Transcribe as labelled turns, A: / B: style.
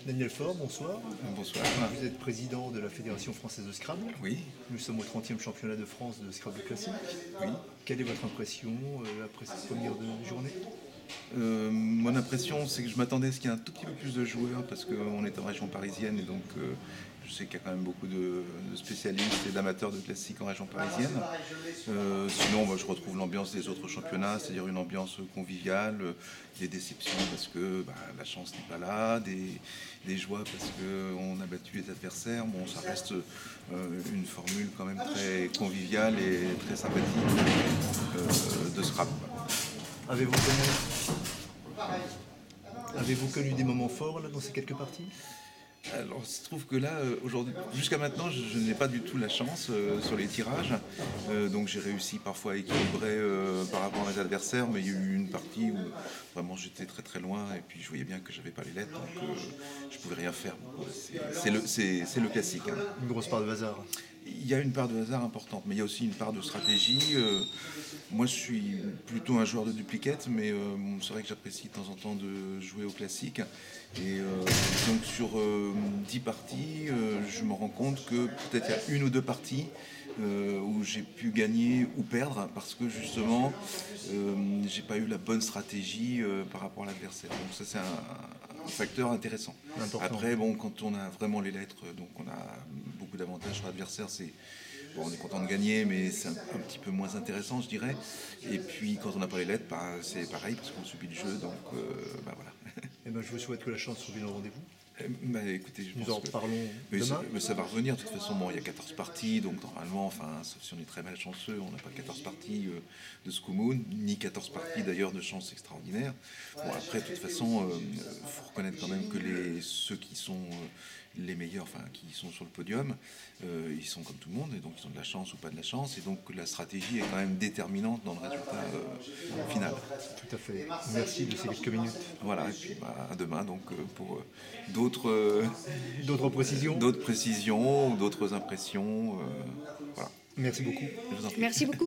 A: Daniel Faure, bonsoir.
B: Bonsoir.
A: Vous êtes président de la Fédération française de Scrabble.
B: Oui,
A: Nous sommes au 30e championnat de France de Scrabble classique.
B: oui.
A: Quelle est votre impression après cette première journée?
B: Mon impression, c'est que je m'attendais à ce qu'il y ait un tout petit peu plus de joueurs parce qu'on est en région parisienne et donc je sais qu'il y a quand même beaucoup de spécialistes et d'amateurs de classique en région parisienne. Sinon, moi, je retrouve l'ambiance des autres championnats, c'est-à-dire une ambiance conviviale, des déceptions parce que la chance n'est pas là, des joies parce qu'on a battu les adversaires. Bon, ça reste une formule quand même très conviviale et très sympathique de Scrabble.
A: Avez-vous connu des moments forts là, dans ces quelques parties?
B: Alors, il se trouve que là, aujourd'hui, jusqu'à maintenant, je n'ai pas du tout la chance sur les tirages. Donc, j'ai réussi parfois à équilibrer par rapport à mes adversaires, mais il y a eu une partie où vraiment j'étais très très loin et puis je voyais bien que j'avais pas les lettres, donc je pouvais rien faire. C'est le classique, hein.
A: Une grosse part de hasard.
B: Il y a une part de hasard importante, mais il y a aussi une part de stratégie. Moi, je suis plutôt un joueur de duplicate, mais c'est vrai que j'apprécie de temps en temps de jouer au classique. Et donc, sur 10 parties, je me rends compte que peut-être il y a une ou deux parties où j'ai pu gagner ou perdre parce que justement, j'ai pas eu la bonne stratégie par rapport à l'adversaire. Donc, ça, c'est un facteur intéressant.
A: Important.
B: Après, bon, quand on a vraiment les lettres, donc on a beaucoup d'avantages sur l'adversaire, bon, on est content de gagner, mais c'est un petit peu moins intéressant, je dirais. Et puis quand on n'a pas les lettres, c'est pareil, parce qu'on subit le jeu, donc voilà.
A: Eh ben, je vous souhaite que la chance revienne au rendez-vous.
B: Écoutez, je
A: Nous
B: pense
A: en
B: que
A: reparlons
B: mais
A: demain.
B: ça va revenir. De toute façon, bon, il y a 14 parties, donc normalement, enfin, sauf si on est très malchanceux, on n'a pas 14 parties de Scoomoon, ni 14 parties d'ailleurs de chance extraordinaire. Bon, après, de toute façon, faut reconnaître quand même que ceux qui sont les meilleurs, enfin, qui sont sur le podium, ils sont comme tout le monde, et donc ils ont de la chance ou pas de la chance, et donc la stratégie est quand même déterminante dans le résultat final.
A: Tout à fait. Merci de ces quelques minutes.
B: Voilà, et puis à demain donc pour d'autres
A: D'autres précisions?
B: d'autres précisions, d'autres impressions. Voilà.
A: Merci beaucoup.
B: Je vous en prie.
C: Merci beaucoup.